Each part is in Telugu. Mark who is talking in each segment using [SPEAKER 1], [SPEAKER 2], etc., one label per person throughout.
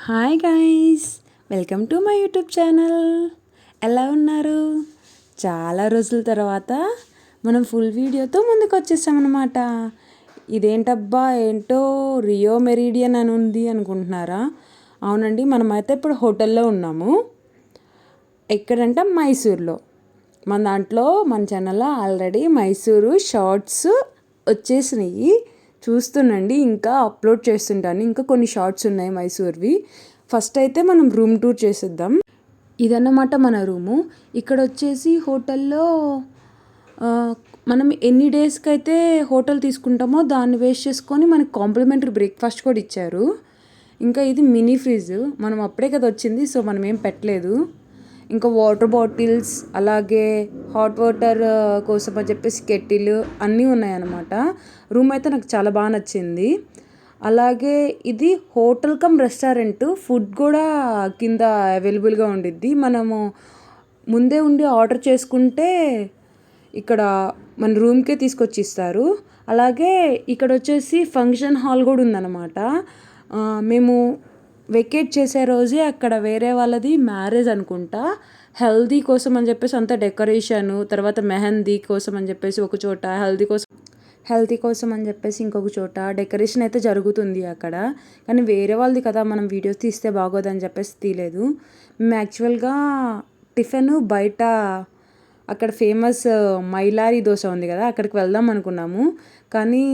[SPEAKER 1] Hi guys, welcome to my YouTube channel. ఎలా ఉన్నారు? చాలా రోజుల తర్వాత మనం ఫుల్ వీడియోతో ముందుకు వచ్చేసామన్నమాట. ఇదేంటబ్బా ఏంటో రియో మెరీడియన్ అని ఉంది అనుకుంటున్నారా? అవునండి, మనమైతే ఇప్పుడు హోటల్లో ఉన్నాము. ఎక్కడంటే మైసూర్లో. మన ఛానల్లో ఆల్రెడీ మైసూరు షార్ట్స్ వచ్చేసినాయి, చూస్తుండండి. ఇంకా అప్లోడ్ చేస్తుంటాను. ఇంకా కొన్ని షార్ట్స్ ఉన్నాయి మైసూర్వి. ఫస్ట్ అయితే మనం రూమ్ టూర్ చేసేద్దాం. ఇదన్నమాట మన రూము. ఇక్కడ వచ్చేసి హోటల్లో మనం ఎన్ని డేస్కి అయితే హోటల్ తీసుకుంటామో దాన్ని వేస్ట్ చేసుకొని మనకి కాంప్లిమెంటరీ బ్రేక్ఫాస్ట్ కూడా ఇచ్చారు. ఇంకా ఇది మినీ ఫ్రిడ్జ్, మనం అప్పుడే కదా వచ్చింది, సో మనం ఏం పెట్టలేదు. ఇంకా వాటర్ బాటిల్స్, అలాగే హాట్ వాటర్ కోసం అని చెప్పేసి కెటిల్ అన్నీ ఉన్నాయన్నమాట. రూమ్ అయితే నాకు చాలా బాగా నచ్చింది. అలాగే ఇది హోటల్ కమ్ రెస్టారెంట్, ఫుడ్ కూడా కింద అవైలబుల్గా ఉండిద్ది. మనము ముందే ఉండి ఆర్డర్ చేసుకుంటే ఇక్కడ మన రూమ్కే తీసుకొచ్చి ఇస్తారు. అలాగే ఇక్కడ వచ్చేసి ఫంక్షన్ హాల్ కూడా ఉందన్నమాట. మేము వెకేట్ చేసే రోజే అక్కడ వేరే వాళ్ళది మ్యారేజ్ అనుకుంటా, హెల్దీ కోసం అని చెప్పేసి అంతా డెకరేషను, తర్వాత మెహందీ కోసం అని చెప్పేసి ఒక చోట, హెల్తీ కోసం అని చెప్పేసి ఇంకొక చోట డెకరేషన్ అయితే జరుగుతుంది అక్కడ. కానీ వేరే వాళ్ళది కదా, మనం వీడియోస్ తీస్తే బాగోదని చెప్పేసి తీయలేదు. మేము యాక్చువల్గా టిఫిన్ బయట అక్కడ ఫేమస్ మైలారి దోశ ఉంది కదా, అక్కడికి వెళ్దాం అనుకున్నాము. కానీ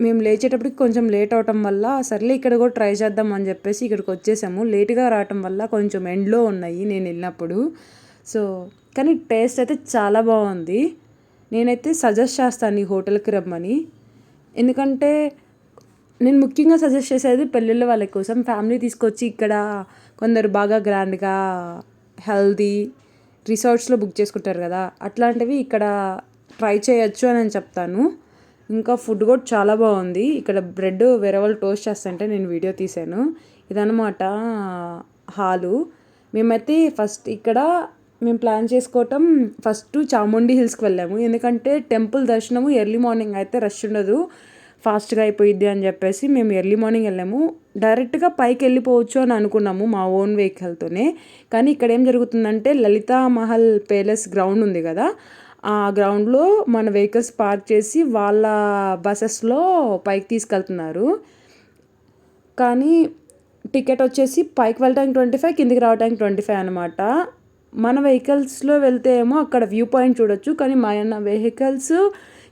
[SPEAKER 1] మేము లేచేటప్పటికి కొంచెం లేట్ అవటం వల్ల సర్లే ఇక్కడ కూడా ట్రై చేద్దాం అని చెప్పేసి ఇక్కడికి వచ్చేసాము. లేట్గా రావటం వల్ల కొంచెం ఎండ్లో ఉన్నాయి నేను వెళ్ళినప్పుడు. సో కానీ టేస్ట్ అయితే చాలా బాగుంది. నేనైతే సజెస్ట్ చేస్తాను ఈ హోటల్కి రమ్మని. ఎందుకంటే నేను ముఖ్యంగా సజెస్ట్ చేసేది పెళ్ళిళ్ళ వాళ్ళ కోసం. ఫ్యామిలీ తీసుకొచ్చి ఇక్కడ కొందరు బాగా గ్రాండ్గా హెల్దీ రిసార్ట్స్లో బుక్ చేసుకుంటారు కదా, అట్లాంటివి ఇక్కడ ట్రై చేయొచ్చు అని నేను చెప్తాను. ఇంకా ఫుడ్ కూడా చాలా బాగుంది. ఇక్కడ బ్రెడ్ వేరే వాళ్ళు టోస్ట్ చేస్తుంటే నేను వీడియో తీశాను. ఇదన్నమాట హాలు. మేమైతే ఫస్ట్ ఇక్కడ మేము ప్లాన్ చేసుకోవటం ఫస్ట్ చాముండి హిల్స్కి వెళ్ళాము. ఎందుకంటే టెంపుల్ దర్శనము ఎర్లీ మార్నింగ్ అయితే రష్ ఉండదు, ఫాస్ట్గా అయిపోయిద్ది అని చెప్పేసి మేము ఎర్లీ మార్నింగ్ వెళ్ళాము. డైరెక్ట్గా పైకి వెళ్ళిపోవచ్చు అని అనుకున్నాము మా ఓన్ వెహికల్తోనే. కానీ ఇక్కడ ఏం జరుగుతుందంటే లలితా మహల్ ప్యాలెస్ గ్రౌండ్ ఉంది కదా, ఆ గ్రౌండ్లో మన వెహికల్స్ పార్క్ చేసి వాళ్ళ బసెస్లో పైకి తీసుకెళ్తున్నారు. కానీ టికెట్ వచ్చేసి పైకి వెళ్ళడానికి 25, కిందికి రావడానికి 25 అనమాట. మన వెహికల్స్లో వెళ్తే ఏమో అక్కడ వ్యూ పాయింట్ చూడొచ్చు. కానీ మన వెహికల్స్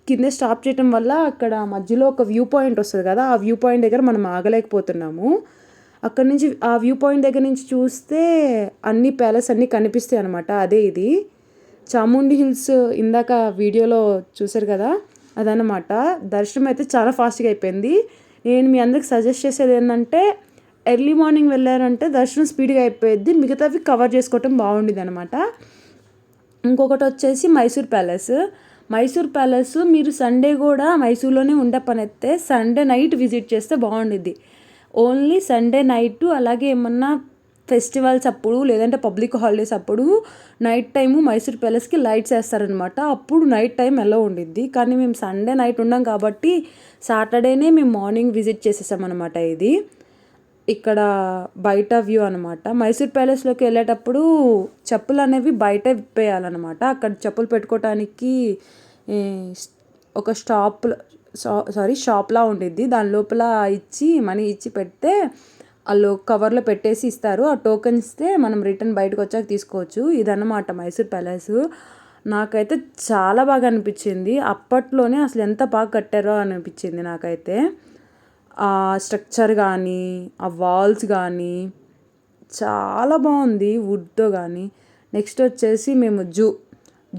[SPEAKER 1] కింద స్టాప్ చేయడం వల్ల అక్కడ మధ్యలో ఒక వ్యూ పాయింట్ వస్తుంది కదా, ఆ వ్యూ పాయింట్ దగ్గర మనం ఆగలేకపోతున్నాము. అక్కడ నుంచి ఆ వ్యూ పాయింట్ దగ్గర నుంచి చూస్తే అన్ని ప్యాలెస్ అన్నీ కనిపిస్తాయి అనమాట. అదే ఇది చాముండి హిల్స్, ఇందాక వీడియోలో చూసారు కదా, అదనమాట. దర్శనం అయితే చాలా ఫాస్ట్గా అయిపోయింది. నేను మీ అందరికి సజెస్ట్ చేసేది ఏంటంటే ఎర్లీ మార్నింగ్ వెళ్ళారంటే దర్శనం స్పీడ్గా అయిపోయింది, మిగతావి కవర్ చేసుకోవటం బాగుండేది అనమాట. ఇంకొకటి వచ్చేసి మైసూర్ ప్యాలెస్ మీరు సండే కూడా మైసూర్లోనే ఉండే పని అయితే సండే నైట్ విజిట్ చేస్తే బాగుండిద్ది. ఓన్లీ సండే నైట్, అలాగే ఏమన్నా ఫెస్టివల్స్ అప్పుడు లేదంటే పబ్లిక్ హాలిడేస్ అప్పుడు నైట్ టైము మైసూర్ ప్యాలెస్కి లైట్స్ వేస్తారనమాట. అప్పుడు నైట్ టైం ఎలా ఉండిద్ది. కానీ మేము సండే నైట్ ఉన్నాం కాబట్టి సాటర్డేనే మేము మార్నింగ్ విజిట్ చేసేసామన్నమాట. ఇది ఇక్కడ బయట వ్యూ అనమాట. మైసూర్ ప్యాలెస్లోకి వెళ్ళేటప్పుడు చెప్పులు అనేవి బయట విప్పేయాలన్నమాట. అక్కడ చెప్పులు పెట్టుకోవటానికి ఒక షాప్లా ఉండిద్ది. దాని లోపల మనీ ఇచ్చి పెడితే వాళ్ళు కవర్లో పెట్టేసి ఇస్తారు. ఆ టోకెన్ ఇస్తే మనం రిటర్న్ బయటకు వచ్చాక తీసుకోవచ్చు. ఇదన్నమాట మైసూర్ ప్యాలెస్. నాకైతే చాలా బాగా అనిపించింది. అప్పట్లోనే అసలు ఎంత బాగా కట్టారో అనిపించింది నాకైతే. ఆ స్ట్రక్చర్ కానీ, ఆ వాల్స్ కానీ చాలా బాగుంది, వుడ్తో కానీ. నెక్స్ట్ వచ్చేసి మేము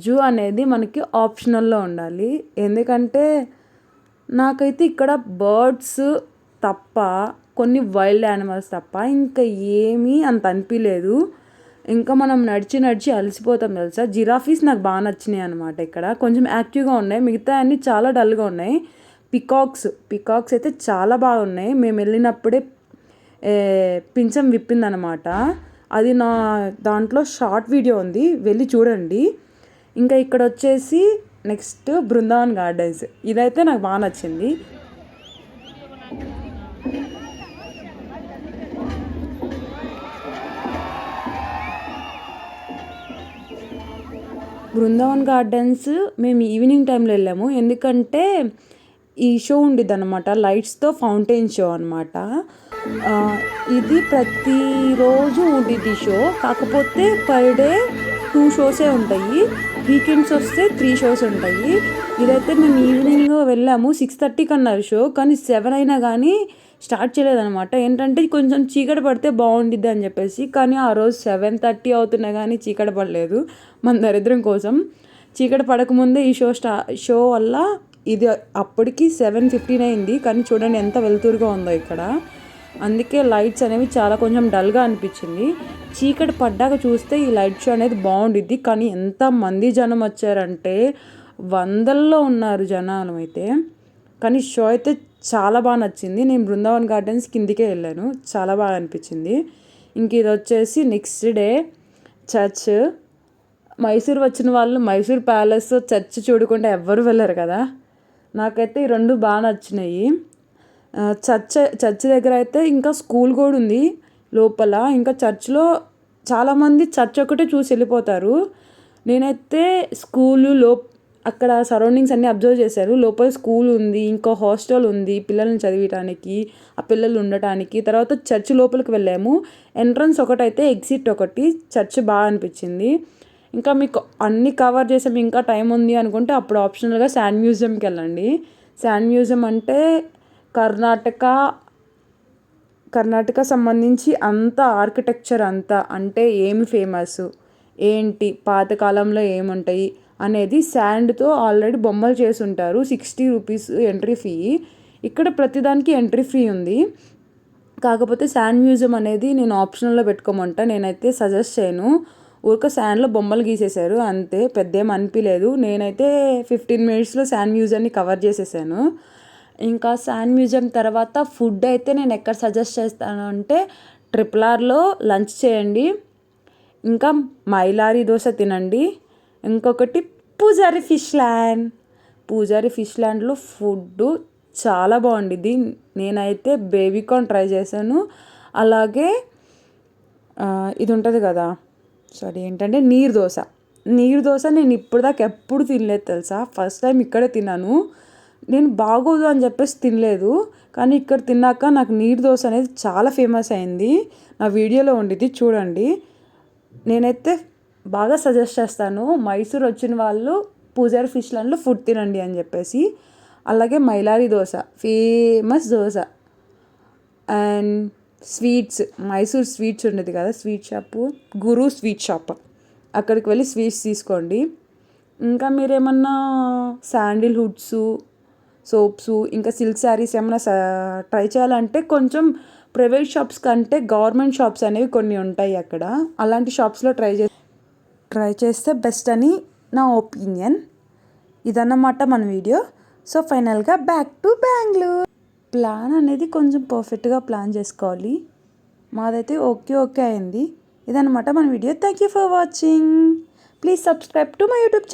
[SPEAKER 1] జూ అనేది మనకి ఆప్షనల్లో ఉండాలి. ఎందుకంటే నాకైతే ఇక్కడ బర్డ్స్ తప్ప, కొన్ని వైల్డ్ యానిమల్స్ తప్ప ఇంకా ఏమీ అంత అనిపించలేదు. ఇంకా మనం నడిచి అలసిపోతాం తెలుసా. జిరాఫీస్ నాకు బాగా నచ్చినాయి అనమాట. ఇక్కడ కొంచెం యాక్టివ్గా ఉన్నాయి, మిగతా అన్నీ చాలా డల్గా ఉన్నాయి. పికాక్స్ అయితే చాలా బాగున్నాయి. మేము వెళ్ళినప్పుడే పింఛం విప్పిందనమాట. అది నా దాంట్లో షార్ట్ వీడియో ఉంది, వెళ్ళి చూడండి. ఇంకా ఇక్కడ వచ్చేసి నెక్స్ట్ బృందావన్ గార్డెన్స్. ఇదైతే నాకు బాగా నచ్చింది. బృందావన్ గార్డెన్స్ మేము ఈవినింగ్ టైంలో వెళ్ళాము, ఎందుకంటే ఈ షో ఉండిద్ది అనమాట, లైట్స్తో ఫౌంటైన్ షో అనమాట. ఇది ప్రతిరోజు ఉండిద్ది షో, కాకపోతే పర్ డే 2 షోసే ఉంటాయి. వీకెండ్స్ వస్తే 3 షోస్ ఉంటాయి. ఇదైతే మేము ఈవినింగ్ వెళ్ళాము, 6:30కి అన్నారు షో, కానీ 7 అయినా కానీ స్టార్ట్ చేయలేదనమాట. ఏంటంటే కొంచెం చీకటి పడితే బాగుండిద్ది అని చెప్పేసి, కానీ ఆ రోజు 7:30 అవుతున్నా కానీ చీకటి పడలేదు. మన దరిద్రం కోసం చీకటి పడకముందే ఈ షో వల్ల ఇది అప్పటికి 7:15 అయింది, కానీ చూడండి ఎంత వెలుతురుగా ఉందో ఇక్కడ. అందుకే లైట్స్ అనేవి చాలా కొంచెం డల్గా అనిపించింది. చీకటి పడ్డాక చూస్తే ఈ లైట్ షో అనేది బాగుండిద్ది, కానీ ఎంతమంది జనం వచ్చారంటే వందల్లో ఉన్నారు జనాలు అయితే. కానీ షో అయితే చాలా బాగా నచ్చింది. నేను బృందావన్ గార్డెన్స్ కిందికే వెళ్ళాను, చాలా బాగా అనిపించింది. ఇంక ఇది వచ్చేసి నెక్స్ట్ డే చర్చ్. మైసూర్ వచ్చిన వాళ్ళు మైసూర్ ప్యాలెస్, చర్చ్ చూడకుండా ఎవ్వరు వెళ్ళరు కదా. నాకైతే ఈ 2 బాగా నచ్చినాయి. చర్చ్ దగ్గర అయితే ఇంకా స్కూల్ కూడా ఉంది లోపల. ఇంకా చర్చ్లో చాలామంది చర్చ్ ఒకటే చూసి వెళ్ళిపోతారు. నేనైతే స్కూలు అక్కడ సరౌండింగ్స్ అన్నీ అబ్జర్వ్ చేశాను. లోపల స్కూల్ ఉంది, ఇంకో హాస్టల్ ఉంది పిల్లల్ని చదివటానికి, ఆ పిల్లలు ఉండటానికి. తర్వాత చర్చ్ లోపలికి వెళ్ళాము. ఎంట్రన్స్ ఒకటైతే ఎగ్జిట్ ఒకటి. చర్చ్ బాగా అనిపించింది. ఇంకా మీకు అన్నీ కవర్ చేసాము, ఇంకా టైం ఉంది అనుకుంటే అప్పుడు ఆప్షనల్గా శాండ్ మ్యూజియంకి వెళ్ళండి. శాండ్ మ్యూజియం అంటే కర్ణాటక సంబంధించి అంత ఆర్కిటెక్చర్ అంతా, అంటే ఏమి ఫేమస్, ఏంటి పాతకాలంలో ఏముంటాయి అనేది శాండ్తో ఆల్రెడీ బొమ్మలు చేసి ఉంటారు. 60 రూపీస్ ఎంట్రీ ఫీ. ఇక్కడ ప్రతిదానికి ఎంట్రీ ఫ్రీ ఉంది. కాకపోతే శాండ్ మ్యూజియం అనేది నేను ఆప్షనల్లో పెట్టుకోమంటా, నేనైతే సజెస్ట్ చేయను. ఊరిక శాండ్లో బొమ్మలు గీసేశారు అంతే, పెద్ద ఏం అనిపించలేదు. నేనైతే 15 మినిట్స్లో శాండ్ మ్యూజియాన్ని కవర్ చేసేసాను. ఇంకా శాండ్ మ్యూజియం తర్వాత ఫుడ్ అయితే నేను ఎక్కడ సజెస్ట్ చేస్తాను అంటే RRRలో లంచ్ చేయండి, ఇంకా మైలారి దోశ తినండి, ఇంకొకటి పూజారి ఫిష్ ల్యాండ్లో ఫుడ్ చాలా బాగుండిద్ది. నేనైతే బేబీకార్న్ ట్రై చేశాను. అలాగే ఇది ఉంటుంది కదా, ఏంటంటే నీరు దోశ నేను ఇప్పటిదాకా ఎప్పుడు తినలేదు తెలుసా. ఫస్ట్ టైం ఇక్కడే తిన్నాను. నేను బాగోదు అని చెప్పేసి తినలేదు, కానీ ఇక్కడ తిన్నాక నాకు నీరు దోశ అనేది చాలా ఫేమస్ అయింది. నా వీడియోలో ఉండిద్ది చూడండి. నేనైతే బాగా సజెస్ట్ చేస్తాను, మైసూర్ వచ్చిన వాళ్ళు పూజారి ఫిష్ ల్యాండ్లో ఫుడ్ తినండి అని చెప్పేసి. అలాగే Mylari dosa famous dosa. And sweets, Mysore sweets ఉండేది కదా sweet shop, Guru sweet shop, అక్కడికి వెళ్ళి స్వీట్స్ తీసుకోండి. ఇంకా మీరేమన్నా శాండిల్వుడ్స్, సోప్స్, ఇంకా సిల్క్ శారీస్ ఏమైనా ట్రై చేయాలంటే కొంచెం ప్రైవేట్ షాప్స్ కంటే గవర్నమెంట్ షాప్స్ అనేవి కొన్ని ఉంటాయి అక్కడ. అలాంటి షాప్స్లో ట్రై చేస్తే బెస్ట్ అని నా ఒపీనియన్. ఇదన్నమాట మన వీడియో. సో ఫైనల్గా బ్యాక్ టు బెంగళూరు. ప్లాన్ అనేది కొంచెం పర్ఫెక్ట్గా ప్లాన్ చేసుకోవాలి. మాదైతే ఓకే అయింది. ఇదన్నమాట మన video. Thank you for watching. Please subscribe to my YouTube channel.